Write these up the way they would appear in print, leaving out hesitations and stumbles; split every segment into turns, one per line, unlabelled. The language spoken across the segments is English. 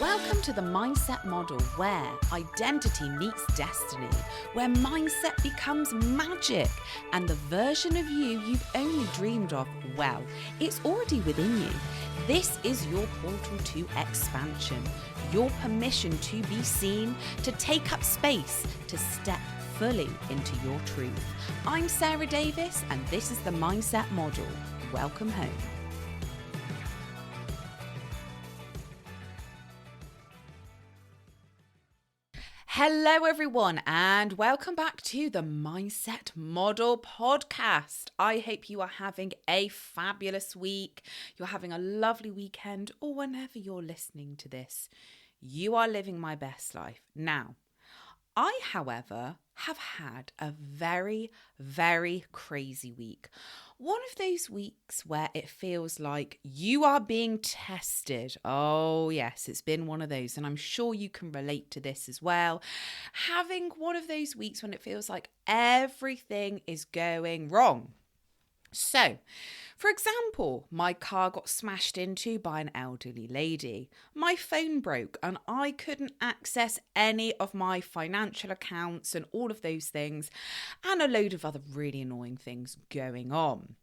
Welcome to the Mindset Model, where identity meets destiny, where mindset becomes magic, and the version of you've only dreamed of, well, it's already within you. This is your portal to expansion, your permission to be seen, to take up space, to step fully into your truth. I'm Sarah Davis, and this is the Mindset Model. Welcome home. Hello everyone, and welcome back to the Mindset Model podcast. I hope you are having a fabulous week. You're having a lovely weekend, or whenever you're listening to this, you are living my best life. Now, I, however, have had a very, very crazy week. One of those weeks where it feels like you are being tested. Oh, yes, it's been one of those. And I'm sure you can relate to this as well. Having one of those weeks when it feels like everything is going wrong. So, for example, my car got smashed into by an elderly lady. My phone broke and I couldn't access any of my financial accounts and all of those things, and a load of other really annoying things going on.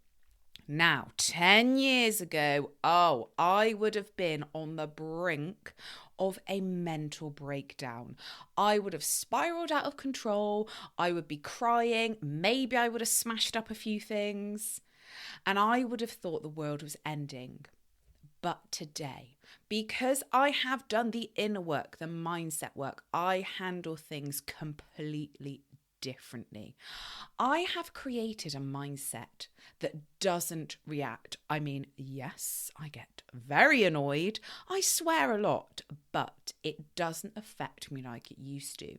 Now, 10 years ago, I would have been on the brink of a mental breakdown. I would have spiraled out of control. I would be crying. Maybe I would have smashed up a few things. And I would have thought the world was ending. But today, because I have done the inner work, the mindset work, I handle things completely differently. I have created a mindset that doesn't react. I mean, yes, I get very annoyed. I swear a lot, but it doesn't affect me like it used to.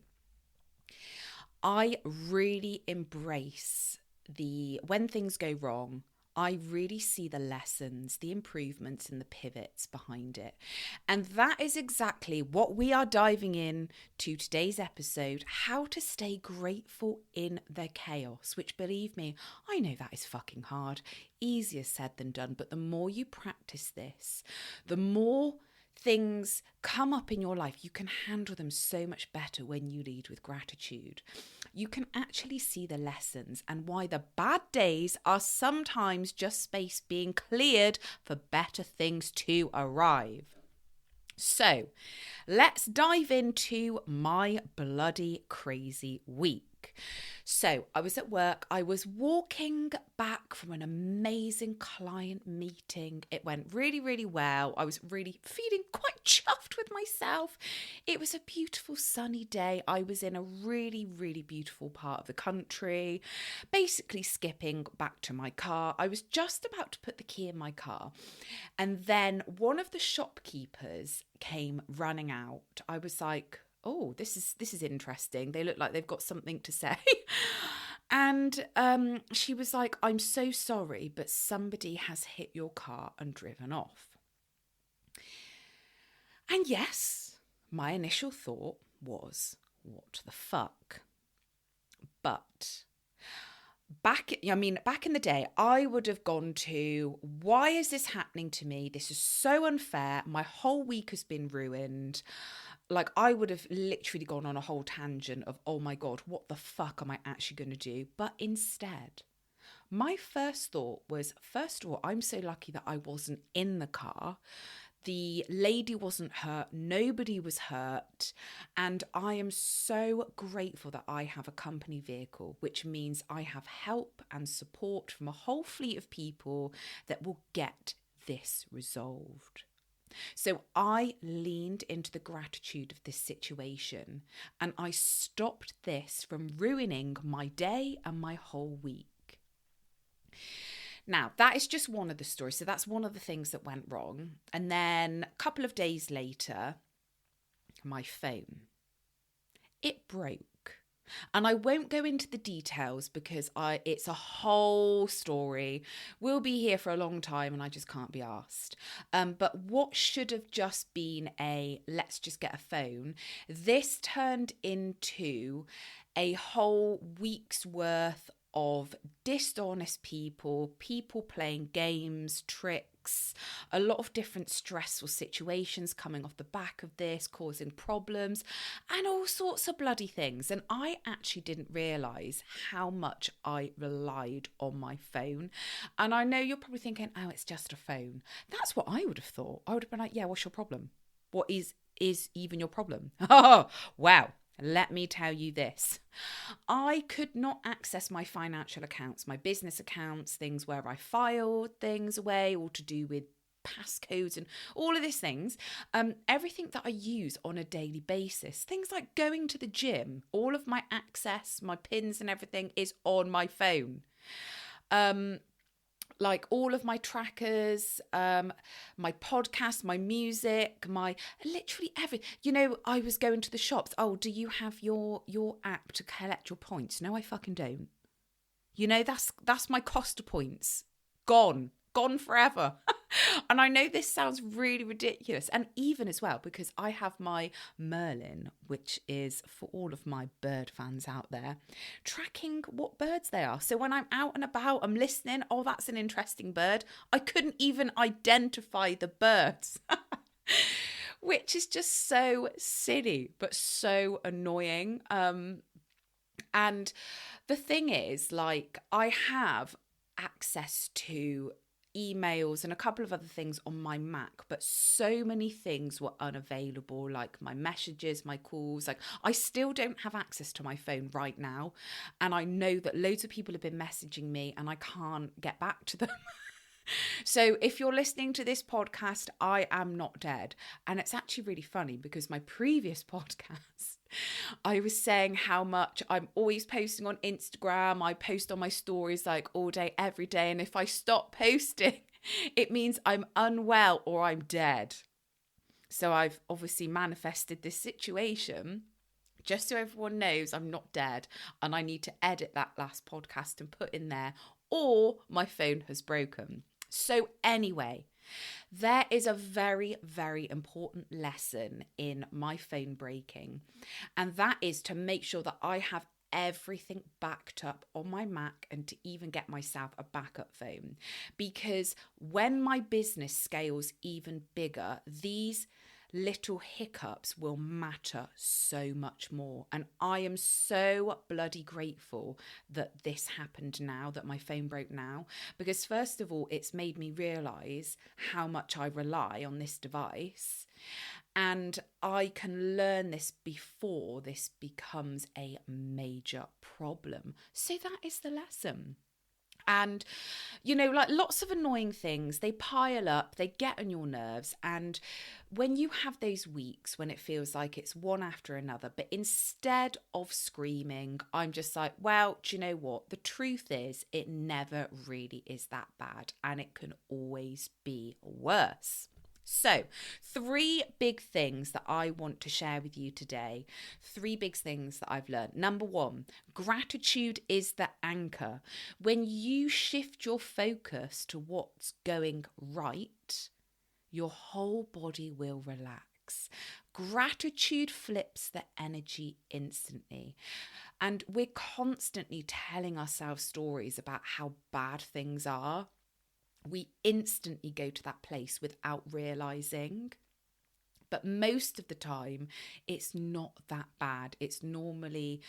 I really embrace when things go wrong, I really see the lessons, the improvements and the pivots behind it. And that is exactly what we are diving in to today's episode, how to stay grateful in the chaos, which, believe me, I know that is fucking hard, easier said than done. But the more you practice this, the more things come up in your life, you can handle them so much better when you lead with gratitude. You can actually see the lessons and why the bad days are sometimes just space being cleared for better things to arrive. So, let's dive into my bloody crazy week. So I was at work. I was walking back from an amazing client meeting. It went really, really well. I was really feeling quite chuffed with myself. It was a beautiful sunny day. I was in a really, really beautiful part of the country, basically skipping back to my car. I was just about to put the key in my car, and then one of the shopkeepers came running out. I was like, oh, this is interesting. They look like they've got something to say. And she was like, I'm so sorry, but somebody has hit your car and driven off. And yes, my initial thought was, what the fuck? But back in the day, I would have gone to, why is this happening to me? This is so unfair. My whole week has been ruined. Like, I would have literally gone on a whole tangent of, oh my God, what the fuck am I actually going to do? But instead, my first thought was, first of all, I'm so lucky that I wasn't in the car. The lady wasn't hurt. Nobody was hurt. And I am so grateful that I have a company vehicle, which means I have help and support from a whole fleet of people that will get this resolved. So I leaned into the gratitude of this situation, and I stopped this from ruining my day and my whole week. Now, that is just one of the stories. So that's one of the things that went wrong. And then a couple of days later, my phone, it broke. And I won't go into the details because it's a whole story. We'll be here for a long time and I just can't be asked. But what should have just been let's just get a phone, this turned into a whole week's worth of dishonest people, people playing games, tricks, a lot of different stressful situations coming off the back of this, causing problems and all sorts of bloody things. And I actually didn't realise how much I relied on my phone. And I know you're probably thinking, oh, it's just a phone. That's what I would have thought. I would have been like, yeah, what's your problem? What is even your problem? Oh, wow. Let me tell you this. I could not access my financial accounts, my business accounts, things where I filed things away, all to do with passcodes and all of these things. Everything that I use on a daily basis, things like going to the gym, all of my access, my pins and everything is on my phone. Like all of my trackers, my podcast, my music, my literally every, I was going to the shops. Oh, do you have your app to collect your points? No, I fucking don't. That's my Costa points. Gone forever. And I know this sounds really ridiculous. And even as well, because I have my Merlin, which is for all of my bird fans out there, tracking what birds they are. So when I'm out and about, I'm listening, oh, that's an interesting bird. I couldn't even identify the birds, which is just so silly, but so annoying. And the thing is, like, I have access to emails and a couple of other things on my Mac, but so many things were unavailable, like my messages, my calls. Like, I still don't have access to my phone right now, and I know that loads of people have been messaging me and I can't get back to them. So if you're listening to this podcast, I am not dead. And it's actually really funny because my previous podcast, I was saying how much I'm always posting on Instagram. I post on my stories like all day, every day. And if I stop posting, it means I'm unwell or I'm dead. So I've obviously manifested this situation just so everyone knows I'm not dead, and I need to edit that last podcast and put in there, or my phone has broken. So anyway, there is a very, very important lesson in my phone breaking, and that is to make sure that I have everything backed up on my Mac and to even get myself a backup phone. Because when my business scales even bigger, these little hiccups will matter so much more. And I am so bloody grateful that this happened now, that my phone broke now, because first of all, it's made me realise how much I rely on this device. And I can learn this before this becomes a major problem. So that is the lesson. And, like lots of annoying things, they pile up, they get on your nerves. And when you have those weeks when it feels like it's one after another, but instead of screaming, I'm just like, well, do you know what? The truth is, it never really is that bad, and it can always be worse. So, 3 big things that I want to share with you today. 3 big things that I've learned. Number 1, gratitude is the anchor. When you shift your focus to what's going right, your whole body will relax. Gratitude flips the energy instantly. And we're constantly telling ourselves stories about how bad things are. We instantly go to that place without realising. But most of the time, it's not that bad. It's not normally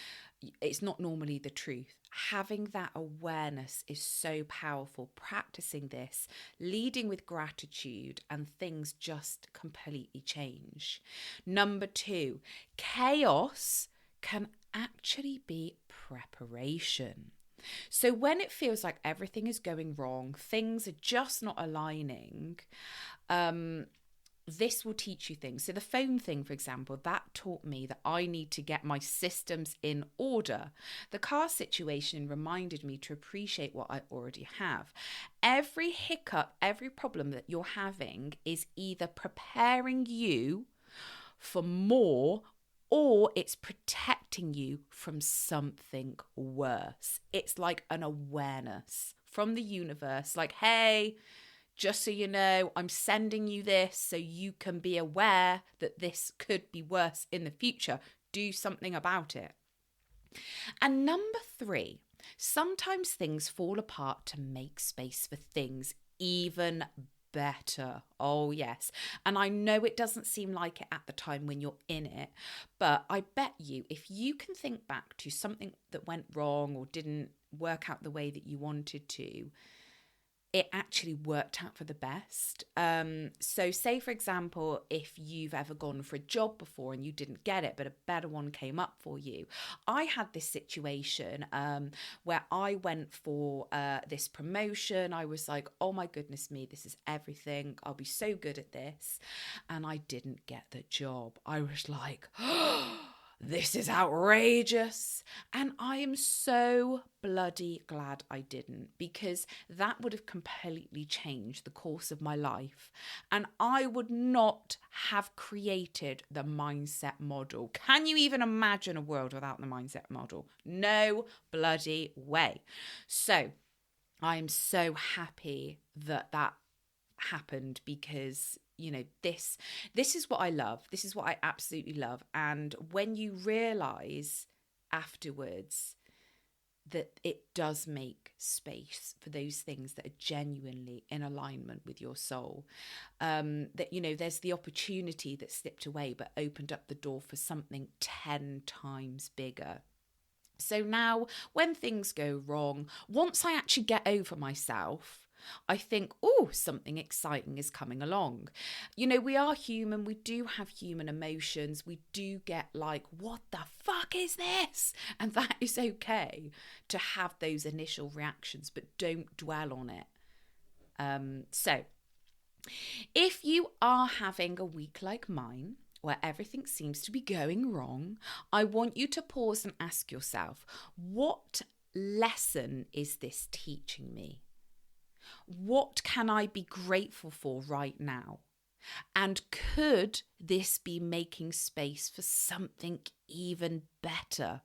the truth. Having that awareness is so powerful. Practicing this, leading with gratitude, and things just completely change. Number 2, chaos can actually be preparation. So when it feels like everything is going wrong, things are just not aligning, this will teach you things. So the phone thing, for example, that taught me that I need to get my systems in order. The car situation reminded me to appreciate what I already have. Every hiccup, every problem that you're having is either preparing you for more, or it's protecting you from something worse. It's like an awareness from the universe, like, hey, just so you know, I'm sending you this so you can be aware that this could be worse in the future. Do something about it. And number 3, Sometimes things fall apart to make space for things even better. Oh, yes. And I know it doesn't seem like it at the time when you're in it, but I bet you if you can think back to something that went wrong or didn't work out the way that you wanted to, it actually worked out for the best. So say, for example, if you've ever gone for a job before and you didn't get it, but a better one came up for you. I had this situation where I went for this promotion. I was like, oh my goodness me, this is everything. I'll be so good at this. And I didn't get the job. I was like, this is outrageous. And I am so bloody glad I didn't, because that would have completely changed the course of my life. And I would not have created the mindset model. Can you even imagine a world without the mindset model? No bloody way. So I am so happy that happened, because this is what I love. This is what I absolutely love. And when you realize afterwards that it does make space for those things that are genuinely in alignment with your soul, that there's the opportunity that slipped away but opened up the door for something 10 times bigger. So now when things go wrong, once I actually get over myself, I think, oh, something exciting is coming along. We are human. We do have human emotions. We do get like, what the fuck is this? And that is okay to have those initial reactions, but don't dwell on it. So if you are having a week like mine, where everything seems to be going wrong, I want you to pause and ask yourself, what lesson is this teaching me? What can I be grateful for right now? And could this be making space for something even better?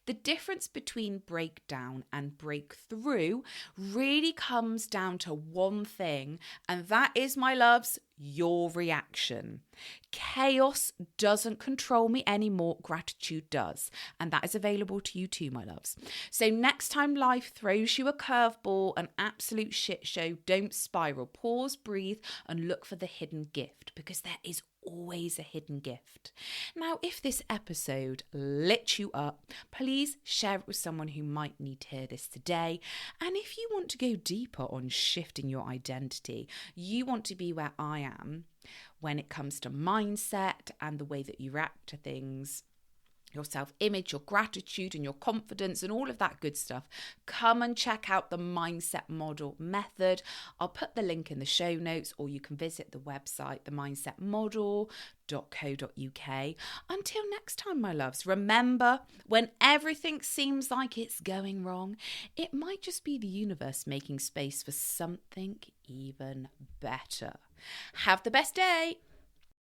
The difference between breakdown and breakthrough really comes down to one thing, and that is, my loves, your reaction. Chaos doesn't control me anymore. Gratitude does. And that is available to you too, my loves. So next time life throws you a curveball, an absolute shit show, don't spiral. Pause, breathe, and look for the hidden gift, because there is always a hidden gift. Now, if this episode lit you up, please share it with someone who might need to hear this today. And if you want to go deeper on shifting your identity, you want to be where I am when it comes to mindset and the way that you react to things, your self-image, your gratitude and your confidence and all of that good stuff, come and check out the Mindset Model Method. I'll put the link in the show notes, or you can visit the website, themindsetmodel.co.uk. Until next time, my loves, remember, when everything seems like it's going wrong, it might just be the universe making space for something even better. Have the best day.